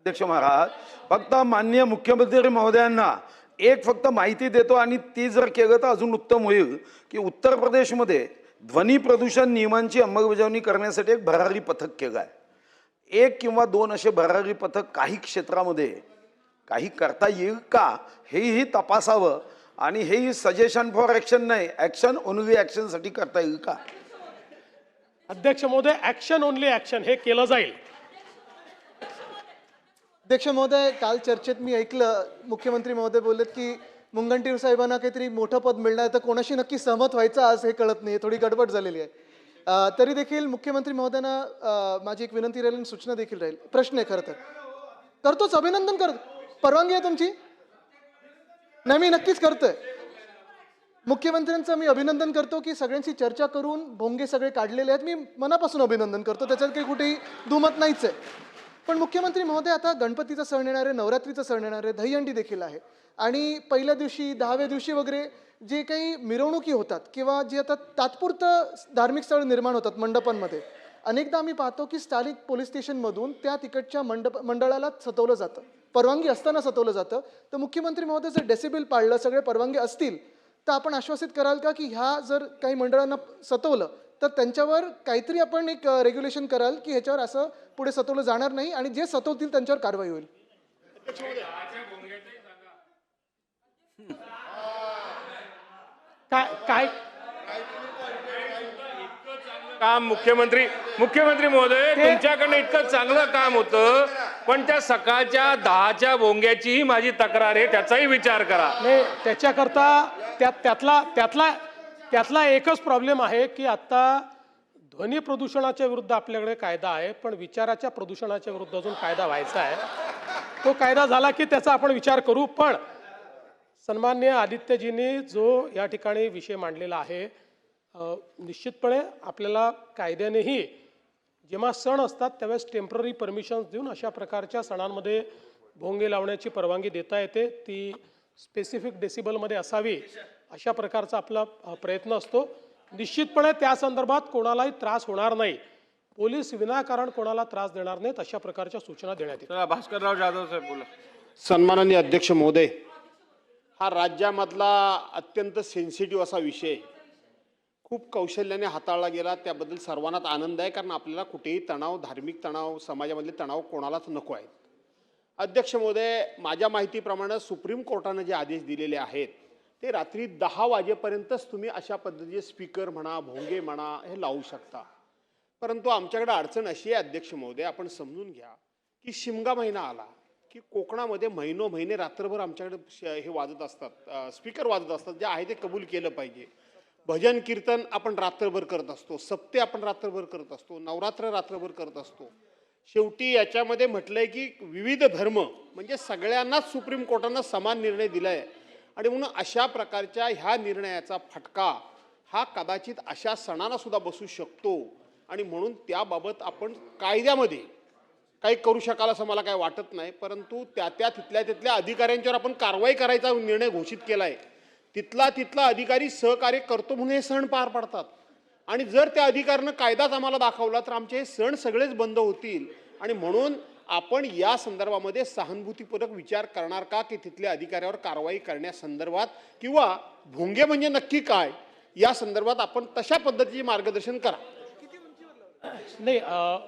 अध्यक्ष महाराज, फक्त माननीय मुख्यमंत्री महोदयांना एक फक्त माहिती देतो आणि ती जर केलं तर अजून उत्तम होईल की उत्तर प्रदेशमध्ये ध्वनी प्रदूषण नियमांची अंमलबजावणी करण्यासाठी एक भरारी पथक केलं आहे। एक किंवा दोन असे भरारी पथक काही क्षेत्रामध्ये काही करता येईल का हेही तपासावं आणि हेही सजेशन फॉर ॲक्शन नाही, ॲक्शन ओनली ॲक्शनसाठी करता येईल का? अध्यक्ष महोदय, ॲक्शन ओनली ॲक्शन हे केलं जाईल। अध्यक्ष महोदय, काल चर्चेत मी ऐकलं मुख्यमंत्री महोदय बोललेत की मुनगंटीवार साहेबांना काहीतरी मोठं पद मिळणार, तर कोणाशी नक्की सहमत व्हायचं आज हे कळत नाही, थोडी गडबड झालेली आहे। तरी देखील मुख्यमंत्री महोदयांना माझी एक विनंती राहील आणि सूचना देखील राहील। प्रश्न आहे खरं तर, करतोच, अभिनंदन करतो, परवानगी आहे तुमची? नाही, मी नक्कीच करतोय। मुख्यमंत्र्यांचं मी अभिनंदन करतो की सगळ्यांशी चर्चा करून भोंगे सगळे काढलेले आहेत, मी मनापासून अभिनंदन करतो, त्याच्यात काही कुठेही दुमत नाहीच आहे। पण मुख्यमंत्री महोदय, आता गणपतीचा सण येणार आहे, नवरात्रीचा सण येणार आहे, दहीहंडी देखील आहे आणि पहिल्या दिवशी 10व्या दिवशी वगैरे जे काही मिरवणुकी होतात किंवा जे आता तात्पुरतं धार्मिक स्थळ निर्माण होतात मंडपांमध्ये, अनेकदा आम्ही पाहतो की स्थानिक पोलीस स्टेशनमधून त्या तिकडच्या मंडळाला सतवलं जातं, परवानगी असताना सतवलं जातं। तर मुख्यमंत्री महोदय, जर डेसिबल पाळलं, सगळे परवानगी असतील, तर आपण आश्वासित कराल का की ह्या जर काही मंडळांना सतवलं तर त्यांच्यावर काहीतरी आपण एक रेग्युलेशन कराल की ह्याच्यावर असं पुढे सतवलं जाणार नाही आणि जे सतवतील त्यांच्यावर कारवाई होईल? काय काम मुख्यमंत्री महोदय, तुमच्याकडनं इतकं चांगलं काम होतं, पण त्या सकाळच्या 10च्या भोंग्याचीही माझी तक्रार आहे, त्याचाही विचार करा। नाही, त्याच्याकरता त्यातला एकच प्रॉब्लेम आहे की आता ध्वनी प्रदूषणाच्या विरुद्ध आपल्याकडे कायदा आहे, पण विचाराच्या प्रदूषणाच्या विरुद्ध अजून कायदा व्हायचा आहे। तो कायदा झाला की त्याचा आपण विचार करू। पण सन्माननीय आदित्यजींनी जो या ठिकाणी विषय मांडलेला आहे, निश्चितपणे आपल्याला कायद्यानेही जेव्हा सण असतात त्यावेळेस टेम्पररी परमिशन्स देऊन अशा प्रकारच्या सणांमध्ये भोंगे लावण्याची परवानगी देता येते, ती स्पेसिफिक डेसिबलमध्ये असावी अशा प्रकारचा आपला प्रयत्न असतो। निश्चितपणे त्या संदर्भात कोणालाही त्रास होणार नाही, पोलीस विनाकारण कोणाला त्रास देणार नाहीत, अशा प्रकारच्या सूचना देण्यात येतात। भास्करराव जाधव साहेब बोला। सन्माननीय अध्यक्ष महोदय, हा राज्यामधला अत्यंत सेन्सिटिव्ह असा विषय खूप कौशल्याने हाताळला गेला, त्याबद्दल सर्वांनाच आनंद आहे, कारण आपल्याला कुठेही तणाव, धार्मिक तणाव, समाजामधले तणाव कोणालाच नको आहेत। अध्यक्ष महोदय, माझ्या माहितीप्रमाणे सुप्रीम कोर्टाने जे आदेश दिलेले आहेत ते रात्री 10 वाजेपर्यंतच तुम्ही अशा पद्धतीचे स्पीकर म्हणा, भोंगे म्हणा, हे लावू शकता। परंतु आमच्याकडे अडचण अशी आहे अध्यक्ष महोदय, आपण समजून घ्या की शिमगा महिना आला की कोकणामध्ये महिने रात्रभर आमच्याकडे हे वाजत असतात, स्पीकर वाजत असतात, जे आहे ते कबूल केलं पाहिजे। भजन कीर्तन आपण रात्रभर करत असतो, सप्ते आपण रात्रभर करत असतो, नवरात्र रात्रभर करत असतो। शेवटी याच्यामध्ये म्हटलंय की विविध धर्म म्हणजे सगळ्यांनाच सुप्रीम कोर्टानं समान निर्णय दिलाय आणि म्हणून अशा प्रकारच्या ह्या निर्णयाचा फटका हा कदाचित अशा सणांना सुद्धा बसू शकतो आणि म्हणून त्याबाबत आपण कायद्यामध्ये काही करू शकाल असं मला काही वाटत नाही। परंतु तिथल्या अधिकाऱ्यांच्यावर आपण कारवाई करायचा निर्णय घोषित केलाय। तिथला अधिकारी सहकार्य करतो म्हणून हे सण पार पडतात आणि जर त्या अधिकाऱ्यानं कायदाच आम्हाला दाखवला तर आमचे हे सण सगळेच बंद होतील आणि म्हणून आपण या संदर्भामध्ये सहानुभूतीपूर्वक विचार करणार का की तिथल्या अधिकाऱ्यावर कारवाई करण्यासंदर्भात किंवा भोंगे म्हणजे नक्की काय या संदर्भात आपण तशा पद्धतीचे मार्गदर्शन करा। नाही,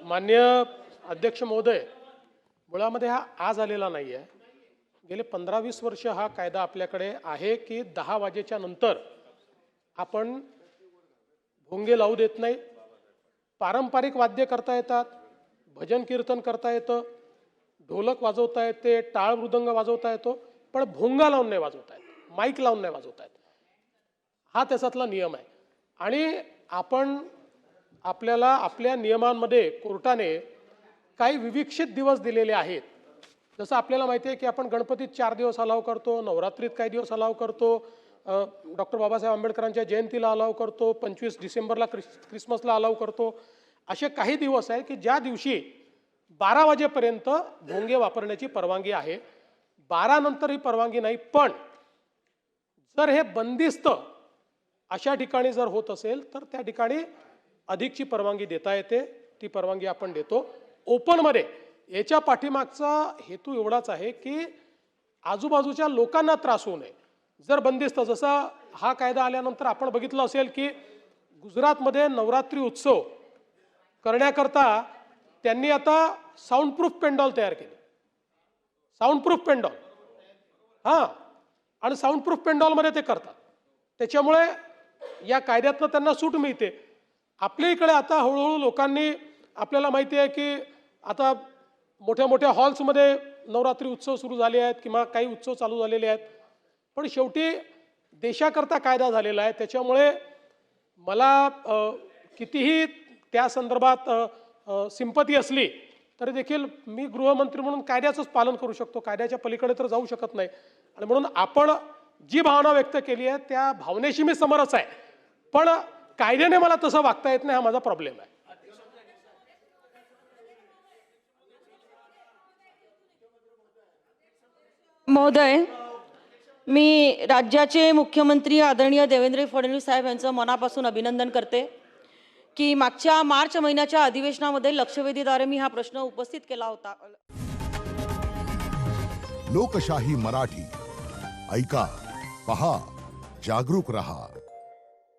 माननीय अध्यक्ष महोदय, मुळामध्ये हा आज आलेला नाही आहे, गेले 15-20 वर्ष हा कायदा आपल्याकडे आहे की 10 वाजेच्या नंतर आपण भोंगे लावू देत नाही। पारंपरिक वाद्य करता येतात, भजन कीर्तन करता येतं, ढोलक वाजवता येते, टाळ मृदंग वाजवता येतो, पण भोंगा लावून नाही वाजवता येत, माईक लावून नाही वाजवता येत, हा त्याच्यातला नियम आहे। आणि आपल्याला आपल्या नियमांमध्ये कोर्टाने काही विविक्षित दिवस दिलेले आहेत, जसं आपल्याला माहिती आहे की आपण गणपतीत 4 दिवस अलाव करतो, नवरात्रीत काही दिवस अलाव करतो, डॉक्टर बाबासाहेब आंबेडकरांच्या जयंतीला अलाव करतो, 25 डिसेंबरला क्रिसमसला अलाव करतो। असे काही दिवस आहेत की ज्या दिवशी 12 वाजेपर्यंत भोंगे वापरण्याची परवानगी आहे, 12 नंतर ही परवानगी नाही। पण जर हे बंदिस्त अशा ठिकाणी जर होत असेल तर त्या ठिकाणी अधिकची परवानगी देता येते, ती परवानगी आपण देतो। ओपनमध्ये याच्या पाठीमागचा हेतू एवढाच आहे की आजूबाजूच्या लोकांना त्रास होऊ नये. जर बंदिस्त, जसा हा कायदा आल्यानंतर आपण बघितलं असेल की गुजरातमध्ये नवरात्री उत्सव करण्याकरता त्यांनी आता साऊंड प्रूफ पेंडॉल तयार केले. साऊंड प्रूफ पेंडॉल, हां, आणि साऊंड प्रूफ पेंडॉलमध्ये ते करतात. त्याच्यामुळे या कायद्यातनं त्यांना सूट मिळते. आपल्या इकडे आता हळूहळू लोकांनी, आपल्याला माहिती आहे की आता मोठ्या मोठ्या हॉल्समध्ये नवरात्री उत्सव सुरू झाले आहेत किंवा काही उत्सव चालू झालेले आहेत. पण शेवटी देशाकरता कायदा झालेला आहे. त्याच्यामुळे मला कितीही त्या संदर्भात सिंपती असली तरी देखील मी गृहमंत्री म्हणून कायद्याचंच पालन करू शकतो, कायद्याच्या पलीकडे तर जाऊ शकत नाही. आणि म्हणून आपण जी भावना व्यक्त केली आहे त्या भावनेशी मी समरस आहे, पण कायद्याने मला तसं वागता येत नाही, हा माझा प्रॉब्लेम आहे. महोदय, मी राज्याचे मुख्यमंत्री आदरणीय देवेंद्र फडणवीस साहेब यांचं मनापासून अभिनंदन करते की मागच्या मार्च महिन्याच्या अधिवेशनामध्ये लक्षवेधीद्वारे मी हा प्रश्न उपस्थित केला होता. लोकशाही मराठी ऐका, पहा, जागरूक रहा.